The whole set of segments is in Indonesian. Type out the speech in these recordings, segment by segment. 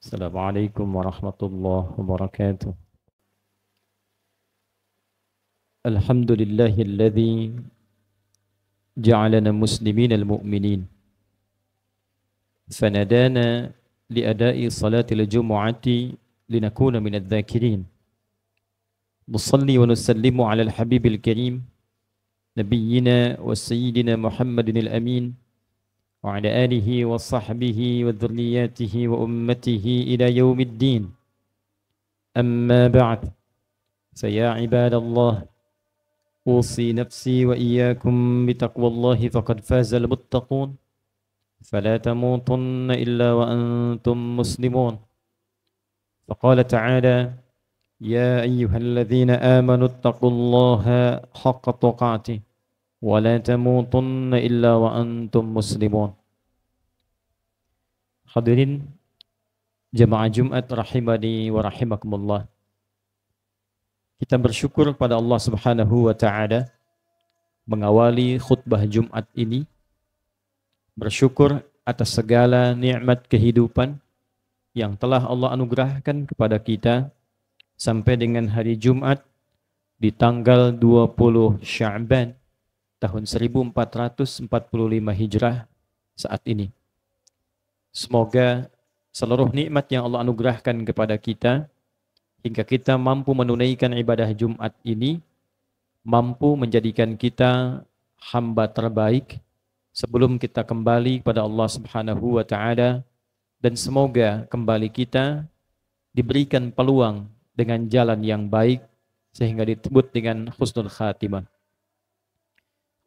Assalamualaikum warahmatullahi wabarakatuh. Alhamdulillahilladzi ja'alana muslimin al-mu'minin. Fanadana liada'i salatil jumu'ati linakuna minadh dhakirin. Nusalli wa nusallimu ala al-habibil karim nabiyyina wa sayyidina Muhammadin al-amin wa ala alihi wa sahbihi wa dhurriyyatihi wa ummatihi ila yaumiddin. Amma ba'd. Faya ibadallah, usi nafsi wa iyyakum bitaqwallahi faqad fazal muttaqun. Fala tamutunna illa wa antum muslimun. Faqala ta'ala, ya ayyuhalladzina amanu ittaqullaha haqqa tuqatih wa la tamutunna illa wa antum muslimun. Hadirin jemaah Jumat rahimani wa rahimakumullah. Kita bersyukur pada Allah Subhanahu wa taala mengawali khutbah Jumat ini. Bersyukur atas segala nikmat kehidupan yang telah Allah anugerahkan kepada kita sampai dengan hari Jumat di tanggal 20 Sya'ban tahun 1445 Hijrah saat ini. Semoga seluruh nikmat yang Allah anugerahkan kepada kita hingga kita mampu menunaikan ibadah Jumat ini, mampu menjadikan kita hamba terbaik sebelum kita kembali kepada Allah Subhanahu wa taala, dan semoga kembali kita diberikan peluang dengan jalan yang baik sehingga disebut dengan husnul khatimah.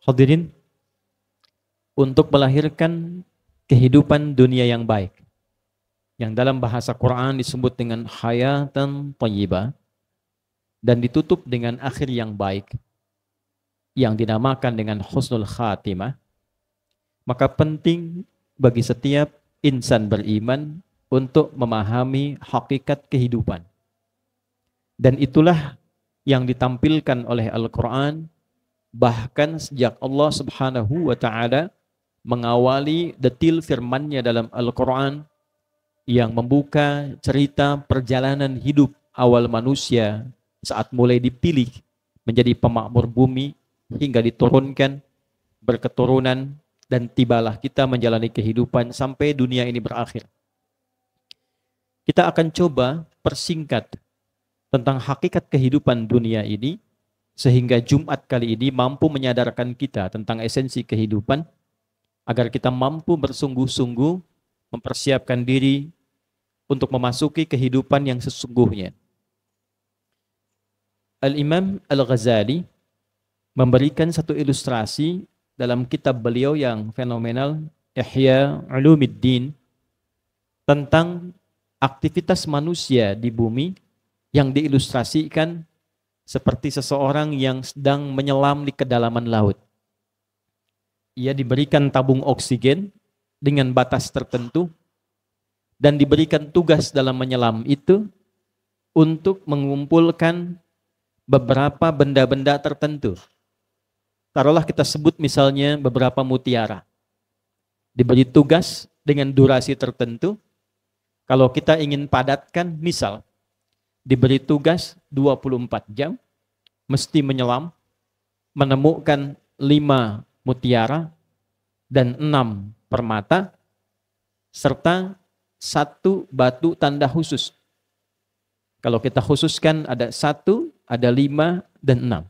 Hadirin, untuk melahirkan kehidupan dunia yang baik, yang dalam bahasa Quran disebut dengan hayatan thayyibah dan ditutup dengan akhir yang baik yang dinamakan dengan husnul khatimah, maka penting bagi setiap insan beriman untuk memahami hakikat kehidupan. Dan itulah yang ditampilkan oleh Al-Quran, bahkan sejak Allah Subhanahu wa ta'ala mengawali detil firman-Nya dalam Al-Quran yang membuka cerita perjalanan hidup awal manusia saat mulai dipilih menjadi pemakmur bumi hingga diturunkan berketurunan dan tibalah kita menjalani kehidupan sampai dunia ini berakhir. Kita akan coba persingkat tentang hakikat kehidupan dunia ini sehingga Jumat kali ini mampu menyadarkan kita tentang esensi kehidupan agar kita mampu bersungguh-sungguh mempersiapkan diri untuk memasuki kehidupan yang sesungguhnya. Al-Imam Al-Ghazali memberikan satu ilustrasi dalam kitab beliau yang fenomenal, Ihya Ulumuddin, tentang aktivitas manusia di bumi yang diilustrasikan seperti seseorang yang sedang menyelam di kedalaman laut. Ia diberikan tabung oksigen dengan batas tertentu dan diberikan tugas dalam menyelam itu untuk mengumpulkan beberapa benda-benda tertentu. Taruhlah kita sebut misalnya beberapa mutiara. Diberi tugas dengan durasi tertentu. Kalau kita ingin padatkan, misal diberi tugas 24 jam, mesti menyelam, menemukan 5 mutiara dan 6 permata, serta 1 batu tanda khusus. Kalau kita khususkan ada 1, ada 5, dan 6.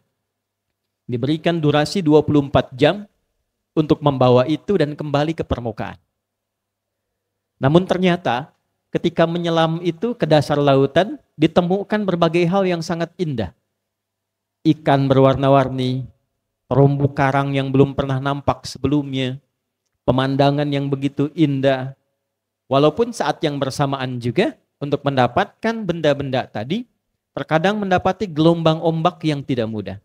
Diberikan durasi 24 jam untuk membawa itu dan kembali ke permukaan. Namun ternyata ketika menyelam itu ke dasar lautan ditemukan berbagai hal yang sangat indah. Ikan berwarna-warni, terumbu karang yang belum pernah nampak sebelumnya, pemandangan yang begitu indah. Walaupun saat yang bersamaan juga untuk mendapatkan benda-benda tadi, terkadang mendapati gelombang ombak yang tidak mudah.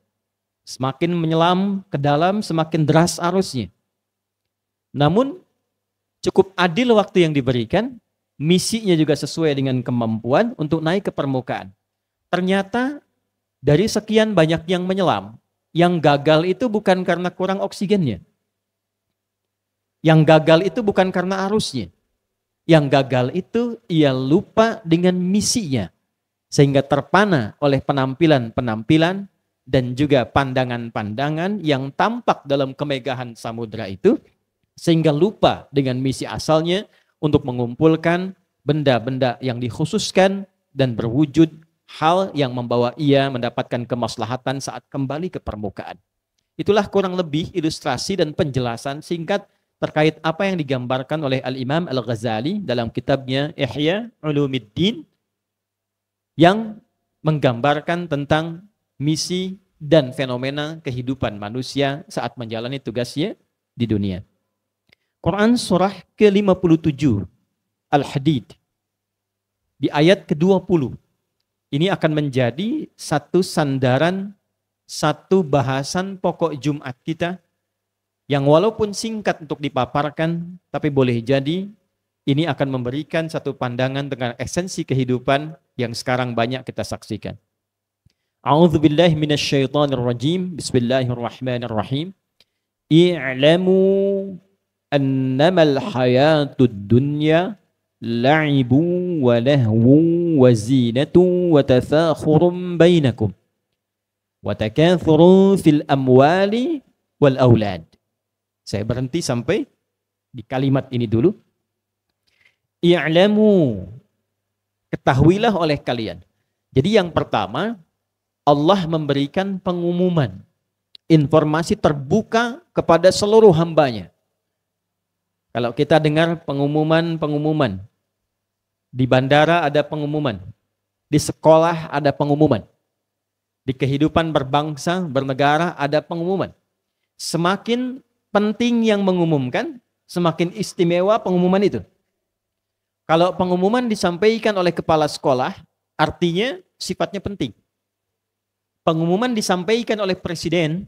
Semakin menyelam ke dalam, semakin deras arusnya. Namun cukup adil waktu yang diberikan, misinya juga sesuai dengan kemampuan untuk naik ke permukaan. Ternyata dari sekian banyak yang menyelam, yang gagal itu bukan karena kurang oksigennya. Yang gagal itu bukan karena arusnya. Yang gagal itu ia lupa dengan misinya. Sehingga terpana oleh penampilan-penampilan dan juga pandangan-pandangan yang tampak dalam kemegahan samudra itu. Sehingga lupa dengan misi asalnya untuk mengumpulkan benda-benda yang dikhususkan dan berwujud hal yang membawa ia mendapatkan kemaslahatan saat kembali ke permukaan. Itulah kurang lebih ilustrasi dan penjelasan singkat terkait apa yang digambarkan oleh Al-Imam Al-Ghazali dalam kitabnya Ihya Ulumiddin yang menggambarkan tentang misi dan fenomena kehidupan manusia saat menjalani tugasnya di dunia. Quran surah ke-57 Al-Hadid di ayat ke-20. Ini akan menjadi satu sandaran, satu bahasan pokok Jumat kita yang walaupun singkat untuk dipaparkan, tapi boleh jadi ini akan memberikan satu pandangan dengan esensi kehidupan yang sekarang banyak kita saksikan. A'udzubillahi minasyaitonirrajim. Bismillahirrahmanirrahim. I'lamu annamal hayatud dunya la'ibu wa lahwu wa zinatu wa tathakhurun bainakum wa takathurun fil amwali wal aulad. Saya berhenti sampai di kalimat ini dulu. I'lamu, ketahuilah oleh kalian. Jadi yang pertama, Allah memberikan pengumuman, informasi terbuka kepada seluruh hambanya. Kalau kita dengar pengumuman, di bandara ada pengumuman, di sekolah ada pengumuman, di kehidupan berbangsa, bernegara ada pengumuman. Semakin penting yang mengumumkan, semakin istimewa pengumuman itu. Kalau pengumuman disampaikan oleh kepala sekolah, artinya sifatnya penting. Pengumuman disampaikan oleh presiden,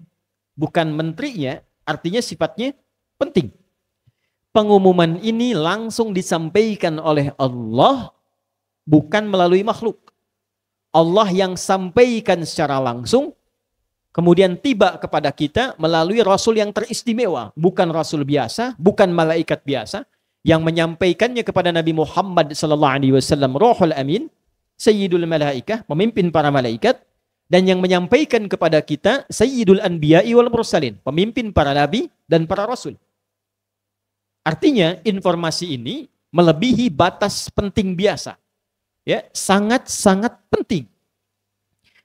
bukan menterinya, artinya sifatnya penting. Pengumuman ini langsung disampaikan oleh Allah, bukan melalui makhluk. Allah yang sampaikan secara langsung, kemudian tiba kepada kita melalui Rasul yang teristimewa. Bukan Rasul biasa, bukan malaikat biasa. Yang menyampaikannya kepada Nabi Muhammad SAW, Ruhul Amin, Sayyidul Malaikah, pemimpin para malaikat. Dan yang menyampaikan kepada kita, Sayyidul Anbiya'i wal Mursalin, pemimpin para nabi dan para rasul. Artinya informasi ini melebihi batas penting biasa. Ya, sangat-sangat penting.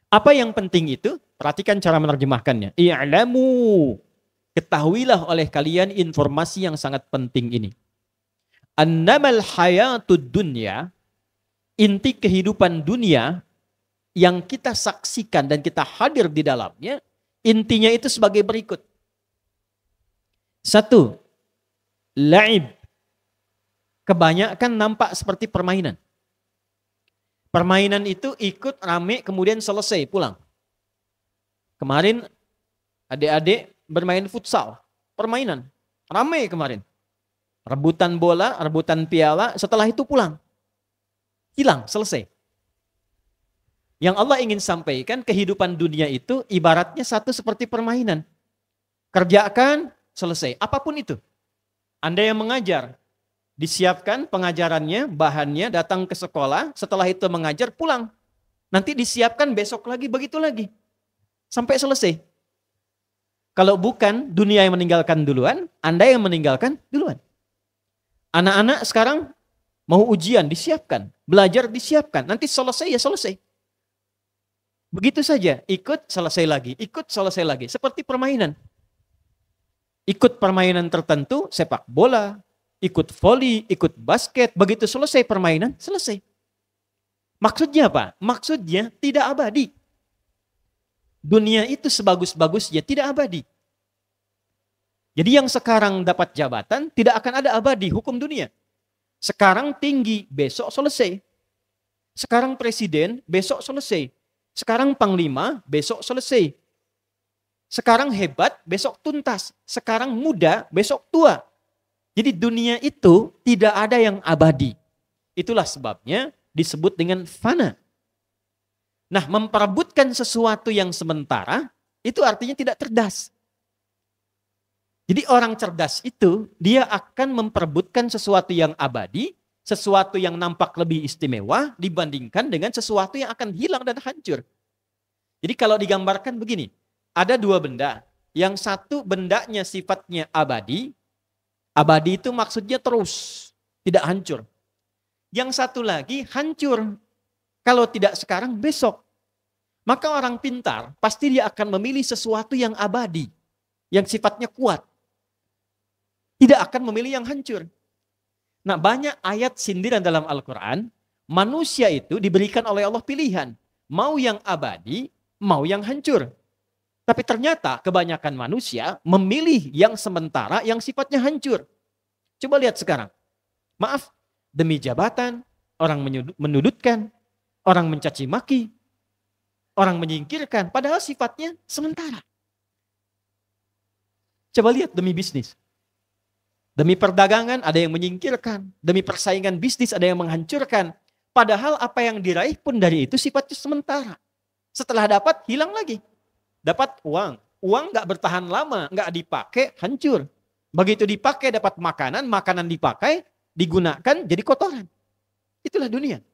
Apa yang penting itu? Perhatikan cara menerjemahkannya. I'lamu, ketahuilah oleh kalian informasi yang sangat penting ini. Annamal hayatud dunya, inti kehidupan dunia yang kita saksikan dan kita hadir di dalamnya, intinya itu sebagai berikut. Satu, la'ib. Kebanyakan nampak seperti permainan. Permainan itu ikut rame kemudian selesai pulang. Kemarin adik-adik bermain futsal, permainan, rame kemarin. Rebutan bola, rebutan piala, setelah itu pulang. Hilang, selesai. Yang Allah ingin sampaikan, kehidupan dunia itu ibaratnya satu seperti permainan. Kerjakan, selesai. Apapun itu. Anda yang mengajar, disiapkan pengajarannya, bahannya, datang ke sekolah, setelah itu mengajar, pulang. Nanti disiapkan besok lagi, begitu lagi. Sampai selesai. Kalau bukan dunia yang meninggalkan duluan, Anda yang meninggalkan duluan. Anak-anak sekarang mau ujian, disiapkan. Belajar, disiapkan. Nanti selesai, ya selesai. Begitu saja, ikut, selesai lagi. Ikut, selesai lagi. Seperti permainan. Ikut permainan tertentu, sepak bola, ikut voli, ikut basket, begitu selesai permainan, selesai. Maksudnya apa? Maksudnya tidak abadi. Dunia itu sebagus-bagusnya tidak abadi. Jadi yang sekarang dapat jabatan tidak akan ada abadi hukum dunia. Sekarang tinggi, besok selesai. Sekarang presiden, besok selesai. Sekarang panglima, besok selesai. Sekarang hebat, besok tuntas. Sekarang muda, besok tua. Jadi dunia itu tidak ada yang abadi. Itulah sebabnya disebut dengan fana. Nah, memperebutkan sesuatu yang sementara, itu artinya tidak cerdas. Jadi orang cerdas itu, dia akan memperebutkan sesuatu yang abadi, sesuatu yang nampak lebih istimewa dibandingkan dengan sesuatu yang akan hilang dan hancur. Jadi kalau digambarkan begini, ada dua benda. Yang satu bendanya sifatnya abadi. Abadi itu maksudnya terus, tidak hancur. Yang satu lagi hancur. Kalau tidak sekarang, besok. Maka orang pintar pasti dia akan memilih sesuatu yang abadi, yang sifatnya kuat. Tidak akan memilih yang hancur. Nah, banyak ayat sindiran dalam Al-Quran, manusia itu diberikan oleh Allah pilihan. Mau yang abadi, mau yang hancur. Tapi ternyata kebanyakan manusia memilih yang sementara yang sifatnya hancur. Coba lihat sekarang. Maaf, demi jabatan, orang menudutkan, orang mencaci maki, orang menyingkirkan, padahal sifatnya sementara. Coba lihat demi bisnis. Demi perdagangan ada yang menyingkirkan, demi persaingan bisnis ada yang menghancurkan. Padahal apa yang diraih pun dari itu sifatnya sementara. Setelah dapat, hilang lagi. Dapat uang gak bertahan lama, gak dipakai, hancur. Begitu dipakai dapat makanan, makanan dipakai, digunakan jadi kotoran. Itulah dunia.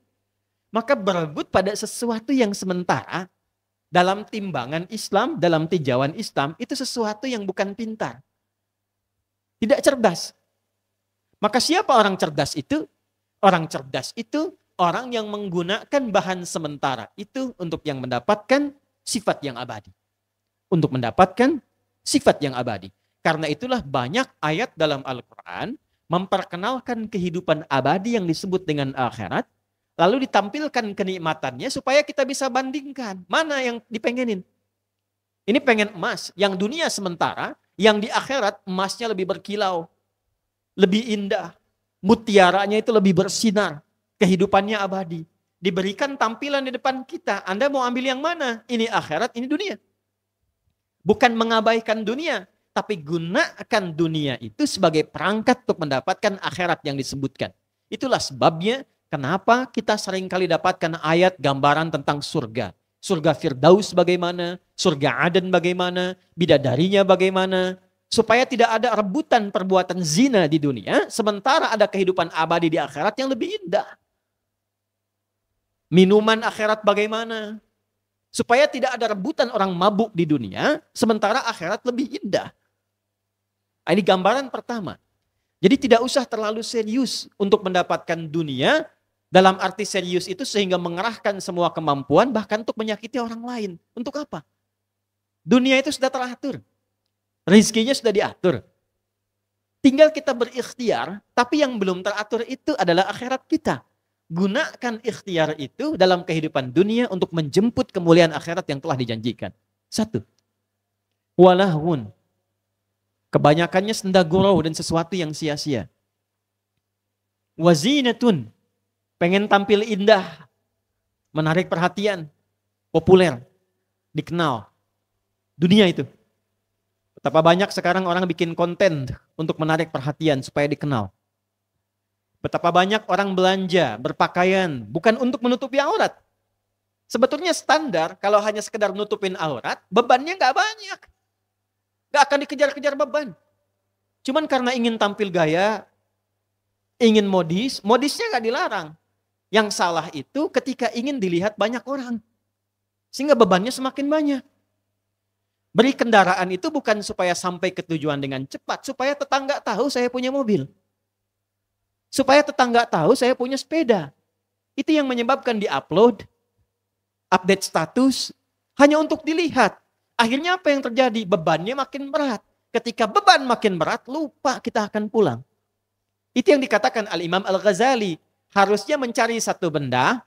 Maka berebut pada sesuatu yang sementara, dalam timbangan Islam, dalam tinjauan Islam, itu sesuatu yang bukan pintar. Tidak cerdas. Maka siapa orang cerdas itu? Orang cerdas itu orang yang menggunakan bahan sementara itu untuk yang mendapatkan sifat yang abadi. Untuk mendapatkan sifat yang abadi. Karena itulah banyak ayat dalam Al-Quran memperkenalkan kehidupan abadi yang disebut dengan akhirat, lalu ditampilkan kenikmatannya supaya kita bisa bandingkan mana yang dipengenin. Ini pengen emas, yang dunia sementara, yang di akhirat emasnya lebih berkilau, lebih indah, mutiaranya itu lebih bersinar, kehidupannya abadi. Diberikan tampilan di depan kita, Anda mau ambil yang mana? Ini akhirat, ini dunia. Bukan mengabaikan dunia, tapi gunakan dunia itu sebagai perangkat untuk mendapatkan akhirat yang disebutkan. Itulah sebabnya kenapa kita seringkali dapatkan ayat gambaran tentang surga. Surga Firdaus bagaimana, surga Aden bagaimana, bidadarinya bagaimana. Supaya tidak ada rebutan perbuatan zina di dunia, sementara ada kehidupan abadi di akhirat yang lebih indah. Minuman akhirat bagaimana? Supaya tidak ada rebutan orang mabuk di dunia, sementara akhirat lebih indah. Ini gambaran pertama. Jadi tidak usah terlalu serius untuk mendapatkan dunia, dalam arti serius itu sehingga mengerahkan semua kemampuan, bahkan untuk menyakiti orang lain. Untuk apa? Dunia itu sudah teratur. Rizkinya sudah diatur. Tinggal kita berikhtiar, tapi yang belum teratur itu adalah akhirat kita. Gunakan ikhtiar itu dalam kehidupan dunia untuk menjemput kemuliaan akhirat yang telah dijanjikan. Satu. Walahun. Kebanyakannya senda gurau dan sesuatu yang sia-sia. Wazinatun. Pengen tampil indah. Menarik perhatian. Populer. Dikenal. Dunia itu. Betapa banyak sekarang orang bikin konten untuk menarik perhatian supaya dikenal. Betapa banyak orang belanja, berpakaian, bukan untuk menutupi aurat. Sebetulnya standar kalau hanya sekedar nutupin aurat, bebannya gak banyak. Gak akan dikejar-kejar beban. Cuman karena ingin tampil gaya, ingin modis, modisnya gak dilarang. Yang salah itu ketika ingin dilihat banyak orang. Sehingga bebannya semakin banyak. Beri kendaraan itu bukan supaya sampai ke tujuan dengan cepat, supaya tetangga tahu saya punya mobil. Supaya tetangga tahu saya punya sepeda. Itu yang menyebabkan di-upload, update status, hanya untuk dilihat. Akhirnya apa yang terjadi? Bebannya makin berat. Ketika beban makin berat, lupa kita akan pulang. Itu yang dikatakan Al-Imam Al-Ghazali. Harusnya mencari satu benda,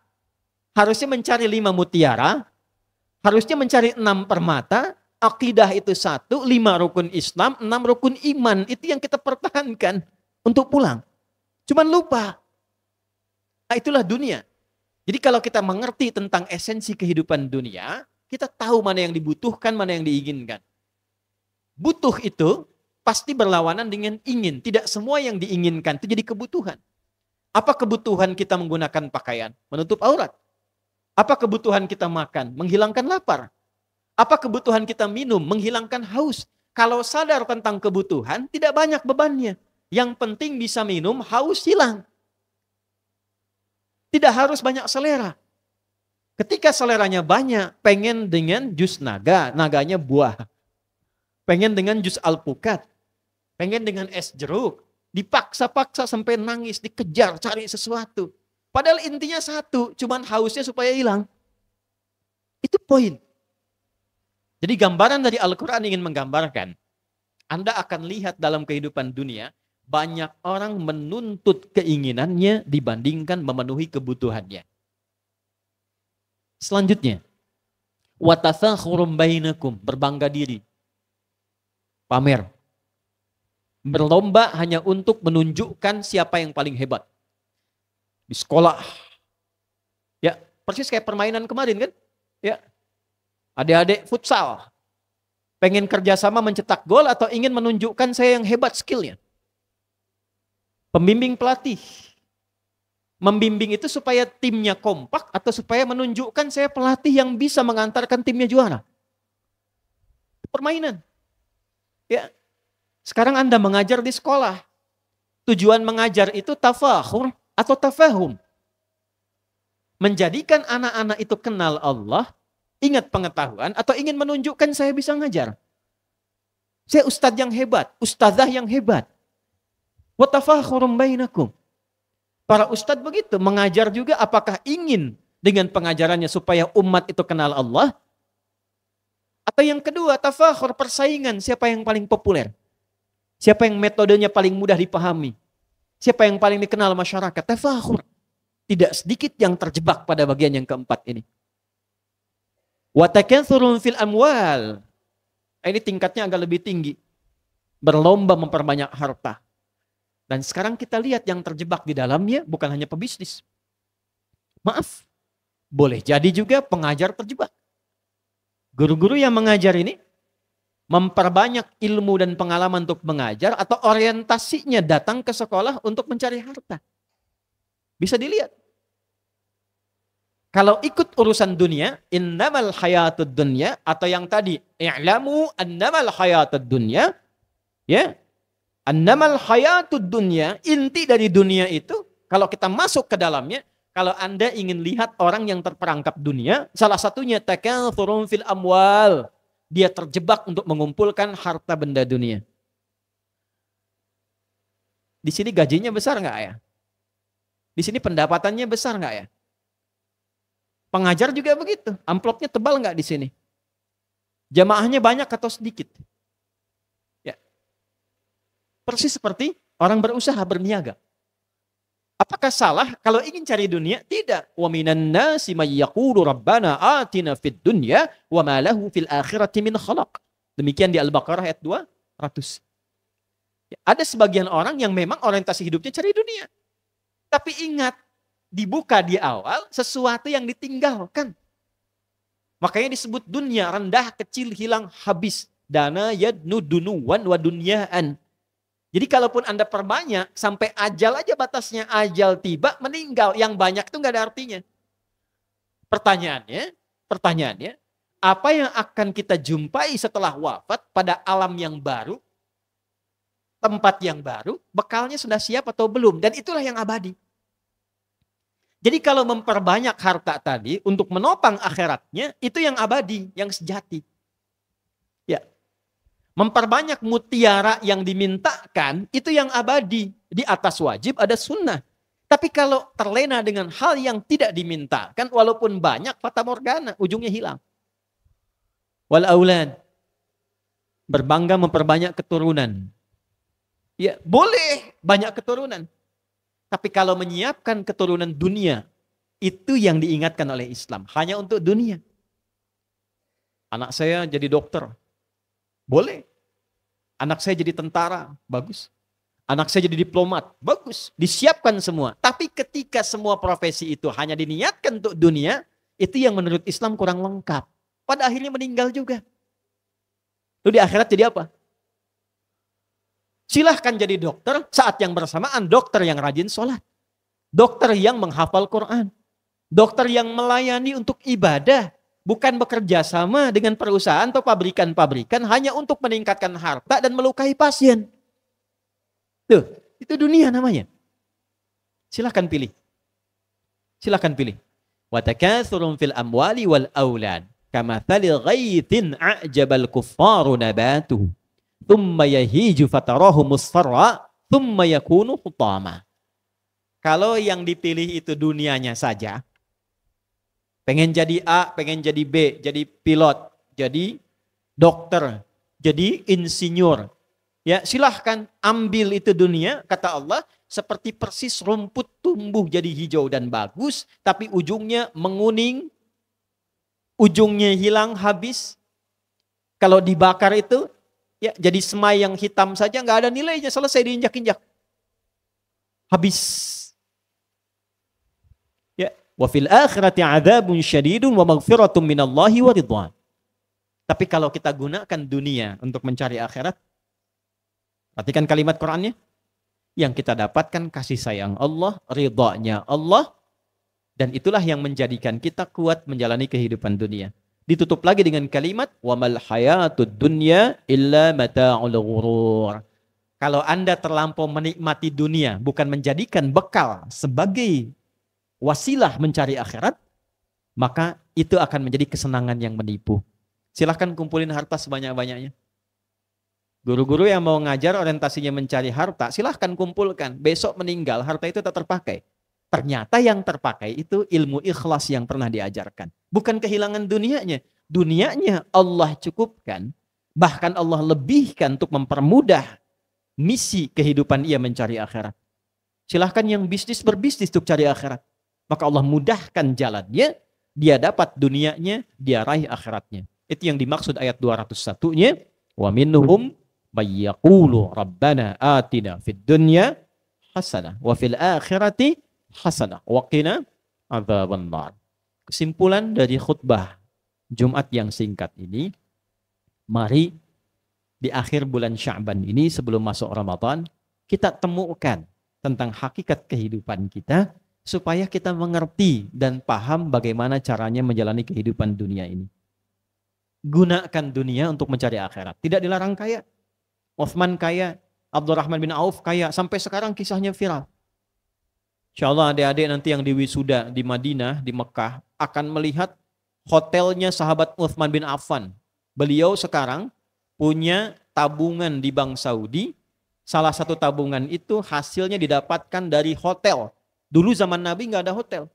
harusnya mencari 5 mutiara, harusnya mencari 6 permata, akidah itu 1, 5 rukun Islam, 6 rukun iman. Itu yang kita pertahankan untuk pulang. Cuman lupa. Nah, itulah dunia. Jadi kalau kita mengerti tentang esensi kehidupan dunia, kita tahu mana yang dibutuhkan, mana yang diinginkan. Butuh itu pasti berlawanan dengan ingin. Tidak semua yang diinginkan itu jadi kebutuhan. Apa kebutuhan kita menggunakan pakaian? Menutup aurat. Apa kebutuhan kita makan? Menghilangkan lapar. Apa kebutuhan kita minum? Menghilangkan haus. Kalau sadar tentang kebutuhan, tidak banyak bebannya. Yang penting bisa minum, haus hilang. Tidak harus banyak selera. Ketika seleranya banyak, pengen dengan jus naga, naganya buah. Pengen dengan jus alpukat. Pengen dengan es jeruk. Dipaksa-paksa sampai nangis, dikejar, cari sesuatu. Padahal intinya satu, cuman hausnya supaya hilang. Itu poin. Jadi gambaran dari Al-Quran ingin menggambarkan, Anda akan lihat dalam kehidupan dunia, banyak orang menuntut keinginannya dibandingkan memenuhi kebutuhannya. Selanjutnya, watatsakhurun bainakum, berbangga diri. Pamer. Berlomba hanya untuk menunjukkan siapa yang paling hebat. Di sekolah. Ya, persis kayak permainan kemarin kan? Ya. Adik-adik futsal. Pengen kerjasama mencetak gol atau ingin menunjukkan saya yang hebat skillnya. Pembimbing pelatih. Membimbing itu supaya timnya kompak atau supaya menunjukkan saya pelatih yang bisa mengantarkan timnya juara. Permainan. Ya. Sekarang Anda mengajar di sekolah. Tujuan mengajar itu tafakhur atau tafahum. Menjadikan anak-anak itu kenal Allah, ingat pengetahuan, atau ingin menunjukkan saya bisa ngajar. Saya ustadz yang hebat, ustadzah yang hebat. Wa tafakhurum bainakum. Para ustadz begitu, mengajar juga apakah ingin dengan pengajarannya supaya umat itu kenal Allah? Atau yang kedua, tafakhur, persaingan, siapa yang paling populer? Siapa yang metodenya paling mudah dipahami? Siapa yang paling dikenal masyarakat? Tafakhur. Tidak sedikit yang terjebak pada bagian yang keempat ini. Wa takatsurun fil amwal. Ini tingkatnya agak lebih tinggi. Berlomba memperbanyak harta. Dan sekarang kita lihat yang terjebak di dalamnya bukan hanya pebisnis. Maaf. Boleh jadi juga pengajar terjebak. Guru-guru yang mengajar ini memperbanyak ilmu dan pengalaman untuk mengajar atau orientasinya datang ke sekolah untuk mencari harta. Bisa dilihat. Kalau ikut urusan dunia, innamal hayatud dunya, atau yang tadi, i'lamu annamal hayatud dunya, ya, annamal hayatud dunya, inti dari dunia itu, kalau kita masuk ke dalamnya, kalau Anda ingin lihat orang yang terperangkap dunia, salah satunya takatsurun fil amwal. Dia terjebak untuk mengumpulkan harta benda dunia. Di sini gajinya besar nggak ya? Di sini pendapatannya besar nggak ya? Pengajar juga begitu. Amplopnya tebal nggak di sini? Jamaahnya banyak atau sedikit? Ya. Persis seperti orang berusaha berniaga. Apakah salah kalau ingin cari dunia? Tidak. Wa minan nasi may yaqulu rabbana atina fid dunya wa ma lahu fil akhirati min khalaq. Demikian di Al-Baqarah ayat 200. Ya, ada sebagian orang yang memang orientasi hidupnya cari dunia. Tapi ingat, dibuka di awal sesuatu yang ditinggalkan. Makanya disebut dunia, rendah, kecil, hilang, habis. Dana yadnu dunuwan wa dunyaan. Jadi kalaupun Anda perbanyak, sampai ajal aja batasnya, ajal tiba, meninggal. Yang banyak itu nggak ada artinya. Pertanyaannya, apa yang akan kita jumpai setelah wafat pada alam yang baru, tempat yang baru, bekalnya sudah siap atau belum? Dan itulah yang abadi. Jadi kalau memperbanyak harta tadi untuk menopang akhiratnya, itu yang abadi, yang sejati. Ya. Memperbanyak mutiara yang dimintakan, itu yang abadi. Di atas wajib ada sunnah. Tapi kalau terlena dengan hal yang tidak dimintakan, walaupun banyak, fata morgana, ujungnya hilang. Wal aulad. Berbangga memperbanyak keturunan. Ya, boleh banyak keturunan. Tapi kalau menyiapkan keturunan dunia, itu yang diingatkan oleh Islam. Hanya untuk dunia. Anak saya jadi dokter. Boleh. Anak saya jadi tentara. Bagus. Anak saya jadi diplomat. Bagus. Disiapkan semua. Tapi ketika semua profesi itu hanya diniatkan untuk dunia, itu yang menurut Islam kurang lengkap. Pada akhirnya meninggal juga. Lalu di akhirat jadi apa? Silahkan jadi dokter, saat yang bersamaan dokter yang rajin sholat. Dokter yang menghafal Quran. Dokter yang melayani untuk ibadah. Bukan bekerja sama dengan perusahaan atau pabrikan-pabrikan hanya untuk meningkatkan harta dan melukai pasien. Tuh, itu dunia namanya. Silahkan pilih. Silakan pilih. Wa takatsurun fil amwali wal aulad kamathali ghaithin a'jabal kuffaru nabatuhu thumma yahiju fatarahu musfarra thumma yakunu hutama. Kalau yang dipilih itu dunianya saja, pengen jadi A, pengen jadi B, jadi pilot, jadi dokter, jadi insinyur. Ya, silahkan ambil itu dunia, kata Allah, seperti persis rumput tumbuh jadi hijau dan bagus, tapi ujungnya menguning, ujungnya hilang, habis. Kalau dibakar itu, ya jadi semai yang hitam saja, nggak ada nilainya, selesai diinjak-injak. Habis. Ya, wa fil akhirati adzabun syadidun wa maghfiratun minallahi wa ridwan. Tapi kalau kita gunakan dunia untuk mencari akhirat, perhatikan kalimat Qur'annya. Yang kita dapatkan kasih sayang Allah, ridhanya Allah, dan itulah yang menjadikan kita kuat menjalani kehidupan dunia. Ditutup lagi dengan kalimat wa mal hayatud dunya illa mata'ul ghurur. Kalau Anda terlampau menikmati dunia, bukan menjadikan bekal sebagai wasilah mencari akhirat, maka itu akan menjadi kesenangan yang menipu. Silahkan kumpulin harta sebanyak-banyaknya. Guru-guru yang mau ngajar orientasinya mencari harta, silahkan kumpulkan. Besok meninggal, harta itu tak terpakai. Ternyata yang terpakai itu ilmu ikhlas yang pernah diajarkan. Bukan kehilangan dunianya. Dunianya Allah cukupkan. Bahkan Allah lebihkan untuk mempermudah misi kehidupan ia mencari akhirat. Silahkan yang bisnis berbisnis untuk cari akhirat. Maka Allah mudahkan jalannya, dia dapat dunianya, dia raih akhiratnya. Itu yang dimaksud ayat 201-nya. Wa minhum bayyaqulu rabbana atina fid dunya hasanah wa fil akhirati hasanah wa qina adzabannar. Kesimpulan dari khutbah Jumat yang singkat ini, mari di akhir bulan Sya'ban ini sebelum masuk Ramadan, kita temukan tentang hakikat kehidupan kita supaya kita mengerti dan paham bagaimana caranya menjalani kehidupan dunia ini. Gunakan dunia untuk mencari akhirat. Tidak dilarang kaya. Uthman kaya, Abdurrahman bin Auf kaya, sampai sekarang kisahnya viral. Insyaallah adik-adik nanti yang di wisuda di Madinah, di Mekah, akan melihat hotelnya sahabat Uthman bin Affan. Beliau sekarang punya tabungan di Bank Saudi. Salah satu tabungan itu hasilnya didapatkan dari hotel. Dulu zaman Nabi nggak ada hotel.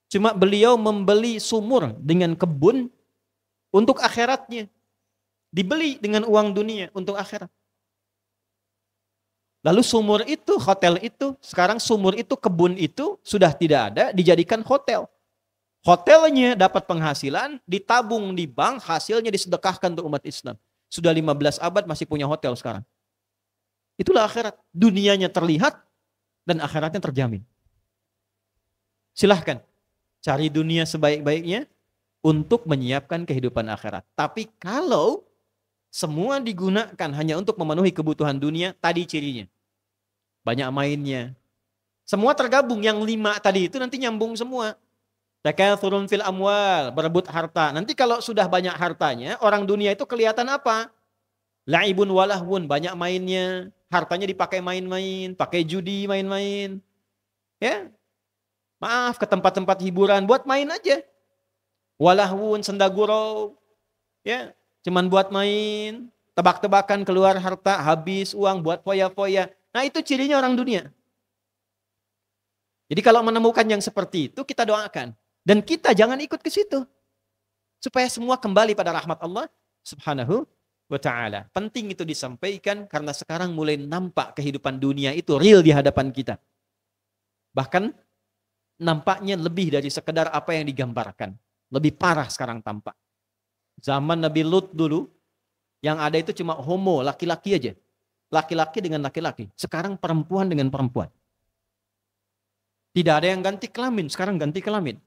Cuma beliau membeli sumur dengan kebun untuk akhiratnya. Dibeli dengan uang dunia untuk akhirat. Lalu sumur itu, hotel itu, sekarang sumur itu, kebun itu sudah tidak ada, dijadikan hotel. Hotelnya dapat penghasilan, ditabung di bank, hasilnya disedekahkan untuk umat Islam. Sudah 15 abad masih punya hotel sekarang. Itulah akhirat. Dunianya terlihat dan akhiratnya terjamin. Silahkan cari dunia sebaik-baiknya untuk menyiapkan kehidupan akhirat. Tapi kalau semua digunakan hanya untuk memenuhi kebutuhan dunia, tadi cirinya. Banyak mainnya. Semua tergabung, yang 5 tadi itu nanti nyambung semua. Takatsurun fil amwal, berebut harta. Nanti kalau sudah banyak hartanya, orang dunia itu kelihatan apa? La'ibun walahwun, banyak mainnya. Hartanya dipakai main-main, pakai judi main-main. Ya. Maaf, ke tempat-tempat hiburan, buat main aja. Walahwun, sendagurau. Ya. Cuman buat main, tebak-tebakan, keluar harta, habis uang, buat foya-foya. Nah itu cirinya orang dunia. Jadi kalau menemukan yang seperti itu, kita doakan. Dan kita jangan ikut ke situ. Supaya semua kembali pada rahmat Allah subhanahu wa ta'ala. Penting itu disampaikan karena sekarang mulai nampak kehidupan dunia itu real di hadapan kita. Bahkan nampaknya lebih dari sekedar apa yang digambarkan. Lebih parah sekarang tampak. Zaman Nabi Lut dulu, yang ada itu cuma homo, laki-laki aja. Laki-laki dengan laki-laki. Sekarang perempuan dengan perempuan. Tidak ada yang ganti kelamin, sekarang ganti kelamin.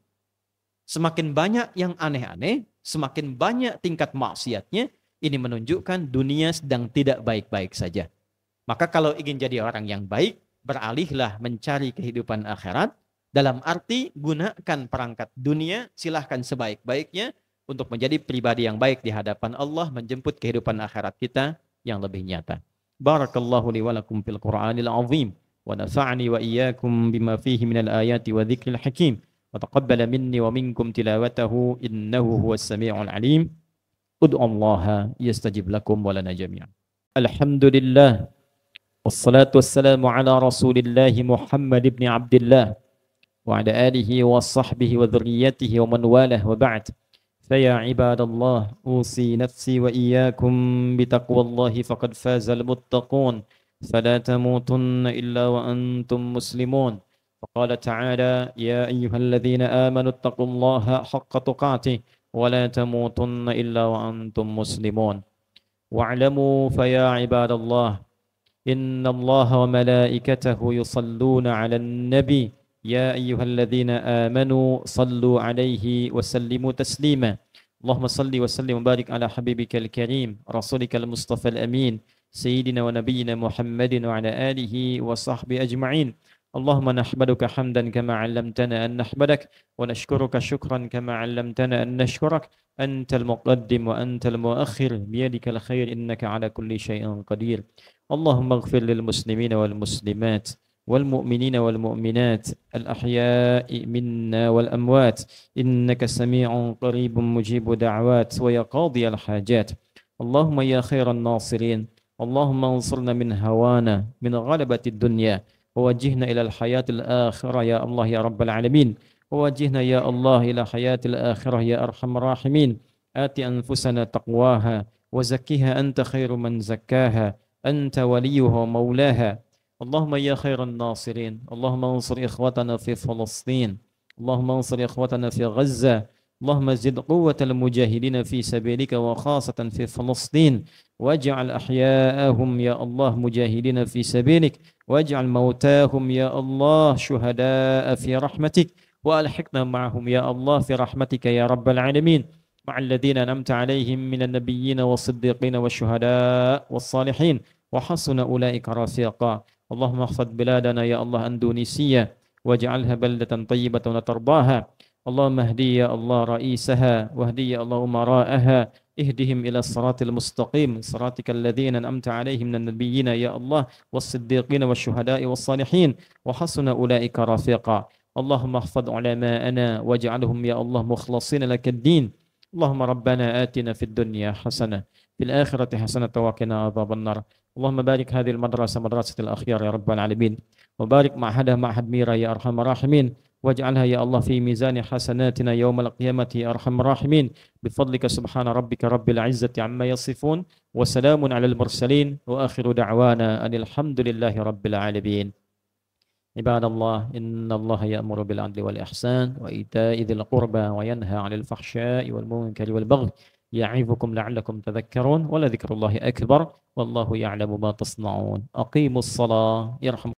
Semakin banyak yang aneh-aneh, semakin banyak tingkat maksiatnya, ini menunjukkan dunia sedang tidak baik-baik saja. Maka kalau ingin jadi orang yang baik, beralihlah mencari kehidupan akhirat. Dalam arti gunakan perangkat dunia, silahkan sebaik-baiknya, untuk menjadi pribadi yang baik di hadapan Allah, menjemput kehidupan akhirat kita yang lebih nyata. Barakallahu li wa lakum fil Qur'anil azim ونفعني وإياكم بما فيه من الآيات وذكر الحكيم وتقبل مني ومنكم تلاوته إنه هو السميع العليم ادعوا الله يستجب لكم ولنا جميعا. الحمد لله والصلاة والسلام على رسول الله محمد بن عبد الله وعلى آله وصحبه وذريته ومن والاه وبعد. فيا عباد الله أوصي نفسي وإياكم بتقوى الله فقد فاز المتقون فلا تموتن إلا وأنتم مسلمون. فقال تعالى يا أيها الذين آمنوا اتقوا الله حق تقاته ولا تموتن إلا وأنتم مسلمون. واعلموا فيا عباد الله إن الله وملائكته يصلون على النبي يا أيها الذين آمنوا صلوا عليه وسلموا تسليما. اللهم صل وسلم وبارك على حبيبك الكريم رسولك المصطفى الأمين سيدنا ونبينا محمد وعلى آله وصحبه أجمعين. اللهم نحمدك حمدا كما علمتنا أن نحمدك ونشكرك شكرا كما علمتنا أن نشكرك أنت المقدم وأنت المؤخر بيدك الخير إنك على كل شيء قدير. اللهم اغفر للمسلمين والمسلمات والمؤمنين والمؤمنات الأحياء منا والأموات إنك سميع قريب مجيب دعوات ويا قاضي الحاجات. اللهم يا خير الناصرين اللهم انصرنا من هوانا من غلبة الدنيا ووجهنا إلى الحياة الآخرة يا الله يا رب العالمين. ووجهنا يا الله إلى حياة الآخرة يا أرحم الراحمين. آت أنفسنا تقواها وزكها أنت خير من زكاها أنت وليها ومولاها. اللهم يا خير الناصرين اللهم انصر إخوتنا في فلسطين اللهم انصر إخوتنا في غزة. اللهم زد قوة المجاهدين في سبيلك وخاصة في فلسطين واجعل أحياءهم يا الله مجاهدين في سبيلك واجعل موتاهم يا الله شهداء في رحمتك وألحقنا معهم يا الله في رحمتك يا رب العالمين مع الذين أنعمت عليهم من النبيين والصديقين والشهداء والصالحين وحسن أولئك رفيقا. اللهم احفظ بلادنا يا الله أندونيسيا واجعلها بلدة طيبة وترضاها. اللهم اهدي يا الله رئيسها واهدي يا الله أمراءها اهدهم إلى الصراط المستقيم صراطك الذين أنعمت عليهم من النبيين يا الله والصديقين والشهداء والصالحين وحسن أولئك رفيقا. اللهم احفظ علماءنا واجعلهم يا الله مخلصين لك الدين. اللهم ربنا آتنا في الدنيا حسنة في الآخرة حسنة وقنا عذاب النار. اللهم بارك هذه المدرسة مدرسة الأخيار يا رب العالمين وبارك معهدها معهد ميرا يا أرحم الراحمين واجعلها يا الله في ميزان حسناتنا يوم القيامة يا أرحم الراحمين بفضلك سبحان ربك رب العزة عما يصفون وسلام على المرسلين وآخر دعوانا أن الحمد لله رب العالمين. عباد الله إن الله يأمر بالعدل والإحسان وإيتاء ذي القربى وينهى عن الفحشاء والمنكر والبغي يعظكم لعلكم تذكرون ولذكر الله أكبر والله يعلم ما تصنعون. أقيموا الصلاة يرحمكم